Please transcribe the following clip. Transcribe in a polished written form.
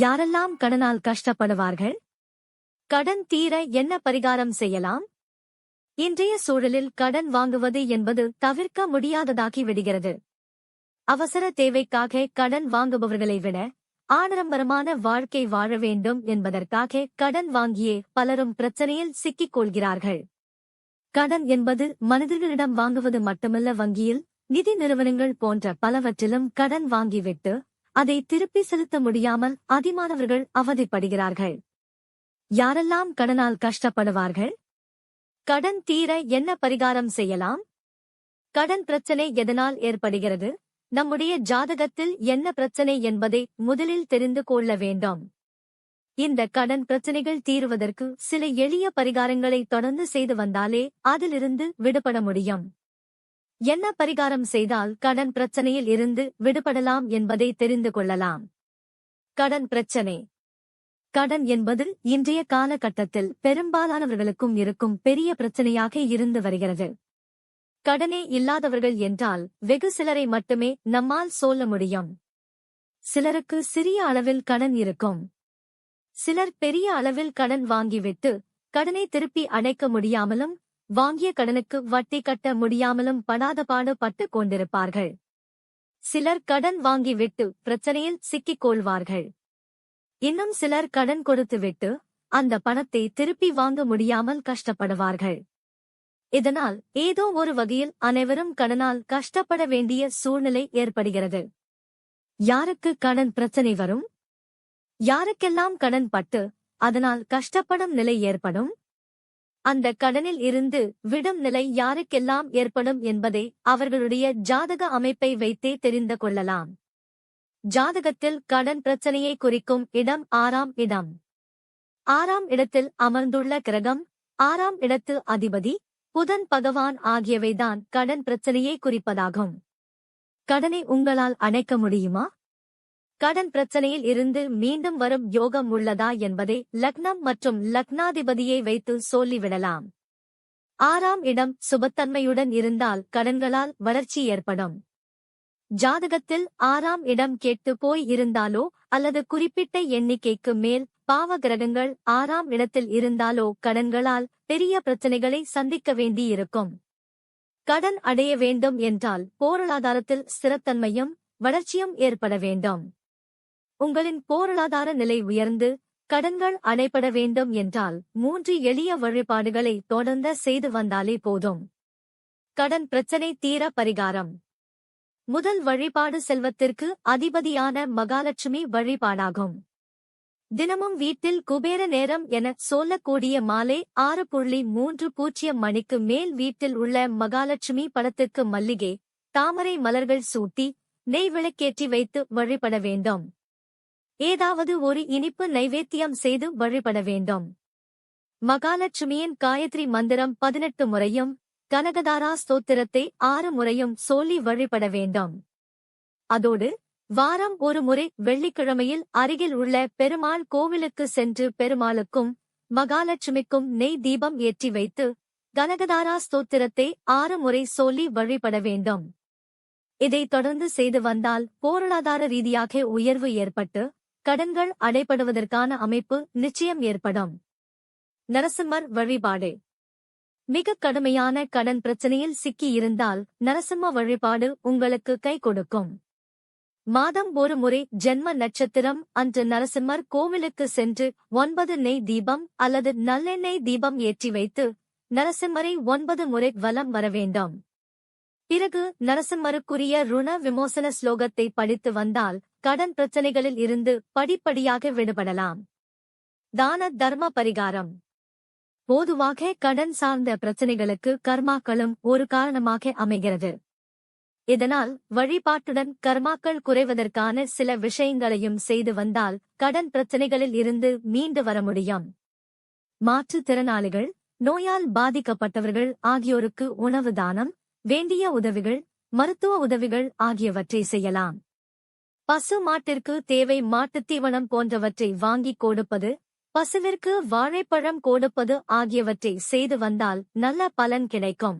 யாரெல்லாம் கடனால் கஷ்டப்படுவார்கள்? கடன் தீர என்ன பரிகாரம் செய்யலாம்? இன்றைய சூழலில் கடன் வாங்குவது என்பது தவிர்க்க முடியாததாகி விடுகிறது. அவசர தேவைக்காக கடன் வாங்குபவர்களை விட ஆடம்பரமான வாழ்க்கை வாழ வேண்டும் என்பதற்காக கடன் வாங்கியே பலரும் பிரச்சனையில் சிக்கிக் கொள்கிறார்கள். கடன் என்பது மனிதர்களிடம் வாங்குவது மட்டுமல்ல, வங்கியில், நிதி நிறுவனங்கள் போன்ற பலவற்றிலும் கடன் வாங்கிவிட்டு அதை திருப்பி செலுத்த முடியாமல் அதிகமானவர்கள் அவதிப்படுகிறார்கள். யாரெல்லாம் கடனால் கஷ்டப்படுவார்கள்? கடன் தீர என்ன பரிகாரம் செய்யலாம்? கடன் பிரச்சனை எதனால் ஏற்படுகிறது? நம்முடைய ஜாதகத்தில் என்ன பிரச்சனை என்பதை முதலில் தெரிந்து கொள்ள வேண்டும். இந்த கடன் பிரச்சனைகள் தீருவதற்கு சில எளிய பரிகாரங்களை தொடர்ந்து செய்து வந்தாலே அதிலிருந்து விடுபட முடியும். என்ன பரிகாரம் செய்தால் கடன் பிரச்சனையில் இருந்து விடுபடலாம் என்பதை தெரிந்து கொள்ளலாம். கடன் பிரச்சனை. கடன் என்பது இன்றைய காலகட்டத்தில் பெரும்பாலானவர்களுக்கும் இருக்கும் பெரிய பிரச்சனையாக இருந்து வருகிறது. கடனே இல்லாதவர்கள் என்றால் வெகு சிலரை மட்டுமே நம்மால் சொல்ல முடியும். சிலருக்கு சிறிய அளவில் கடன் இருக்கும். சிலர் பெரிய அளவில் கடன் வாங்கிவிட்டு கடனை திருப்பி அடைக்க முடியாமலும் வாங்கிய கடனுக்கு வட்டி கட்ட முடியாமலும் படாத பாடு பட்டுக் கொண்டிருப்பார்கள். சிலர் கடன் வாங்கிவிட்டு பிரச்சனையில் சிக்கிக் கொள்வார்கள். இன்னும் சிலர் கடன் கொடுத்துவிட்டு அந்த பணத்தை திருப்பி வாங்க முடியாமல் கஷ்டப்படுவார்கள். இதனால் ஏதோ ஒரு வகையில் அனைவரும் கடனால் கஷ்டப்பட வேண்டிய சூழ்நிலை ஏற்படுகிறது. யாருக்கு கடன் பிரச்சனை வரும்? யாருக்கெல்லாம் கடன் பட்டு அதனால் கஷ்டப்படும் நிலை ஏற்படும்? அந்த கடனில் இருந்து விடும் நிலை யாருக்கெல்லாம் ஏற்படும் என்பதை அவர்களுடைய ஜாதக அமைப்பை வைத்தே தெரிந்து கொள்ளலாம். ஜாதகத்தில் கடன் பிரச்சனையை குறிக்கும் இடம் 6ஆம் இடம். 6ஆம் இடத்தில் அமர்ந்துள்ள கிரகம், 6ஆம் இடத்து அதிபதி புதன் பகவான் ஆகியவைதான் கடன் பிரச்சனையை குறிப்பதாகும். கடனை உங்களால் அடைக்க முடியுமா? கடன் பிரச்சனையில் இருந்து மீண்டும் வரும் யோகம் உள்ளதா என்பதை லக்னம் மற்றும் லக்னாதிபதியை வைத்து சொல்லிவிடலாம். 6ஆம் இடம் சுபத்தன்மையுடன் இருந்தால் கடன்களால் வளர்ச்சி ஏற்படும். ஜாதகத்தில் 6ஆம் இடம் கெட்டு போய் இருந்தாலோ அல்லது குறிப்பிட்ட எண்ணிக்கைக்கு மேல் பாவ கிரகங்கள் 6ஆம் இடத்தில் இருந்தாலோ கடன்களால் பெரிய பிரச்சனைகளை சந்திக்க வேண்டியிருக்கும். கடன் அடைய வேண்டும் என்றால் பொருளாதாரத்தில் ஸ்திரத்தன்மையும் வளர்ச்சியும் ஏற்பட வேண்டும். உங்களின் பொருளாதார நிலை உயர்ந்து கடன்கள் அடைபட வேண்டும் என்றால் 3 எளிய வழிபாடுகளை தொடர்ந்து செய்து வந்தாலே போதும். கடன் பிரச்சனை தீர பரிகாரம். முதல் வழிபாடு செல்வத்திற்கு அதிபதியான மகாலட்சுமி வழிபாடாகும். தினமும் வீட்டில் குபேர நேரம் என சொல்லக்கூடிய மாலை 6:30 மணிக்கு மேல் வீட்டில் உள்ள மகாலட்சுமி படத்திற்கு மல்லிகை, தாமரை மலர்கள் சூட்டி நெய் விளக்கேற்றி வைத்து வழிபட வேண்டும். ஏதாவது ஒரு இனிப்பு நைவேத்தியம் செய்து வழிபட வேண்டும். மகாலட்சுமியின் காயத்ரி மந்திரம் 18 முறையும் கனகதாரா ஸ்தோத்திரத்தை 6 முறையும் சொல்லி வழிபட வேண்டும். அதோடு வாரம் ஒரு முறை வெள்ளிக்கிழமையில் அருகில் உள்ள பெருமாள் கோவிலுக்கு சென்று பெருமாளுக்கும் மகாலட்சுமிக்கும் நெய் தீபம் ஏற்றி வைத்து கனகதாரா ஸ்தோத்திரத்தை 6 முறை சொல்லி வழிபட வேண்டும். இதை தொடர்ந்து செய்து வந்தால் பொருளாதார ரீதியாக உயர்வு ஏற்பட்டு கடன்கள் அடைபடுவதற்கான அமைப்பு நிச்சயம் ஏற்படும். நரசிம்மர் வழிபாடு. மிக கடுமையான கடன் பிரச்சனையில் சிக்கி இருந்தால் நரசிம்ம வழிபாடு உங்களுக்கு கை கொடுக்கும். மாதம் ஒரு முறை ஜென்ம நட்சத்திரம் அன்று நரசிம்மர் கோவிலுக்கு சென்று 9 நெய் தீபம் அல்லது நல்லெண்ணெய் தீபம் ஏற்றி வைத்து நரசிம்மரை 9 முறை வலம் வர வேண்டும். பிறகு நரசிம்மருக்குரிய ருண விமோசன ஸ்லோகத்தை படித்து வந்தால் கடன் பிரச்சனைகளில் இருந்து படிப்படியாக விடுபடலாம். தான தர்ம பரிகாரம். பொதுவாக கடன் சார்ந்த பிரச்சனைகளுக்கு கர்மாக்களும் ஒரு காரணமாக அமைகிறது. இதனால் வழிபாட்டுடன் கர்மாக்கள் குறைவதற்கான சில விஷயங்களையும் செய்து வந்தால் கடன் பிரச்சனைகளில் இருந்து மீண்டு வர முடியும். மாற்றுத்திறனாளிகள், நோயால் பாதிக்கப்பட்டவர்கள் ஆகியோருக்கு உணவு தானம், வேண்டிய உதவிகள், மருத்துவ உதவிகள் ஆகியவற்றை செய்யலாம். பசு மாட்டிற்கு தேவை மாட்டுத் தீவனம் போன்றவற்றை வாங்கிக் கொடுப்பது, பசுவிற்கு வாழைப்பழம் கொடுப்பது ஆகியவற்றை செய்து வந்தால் நல்ல பலன் கிடைக்கும்.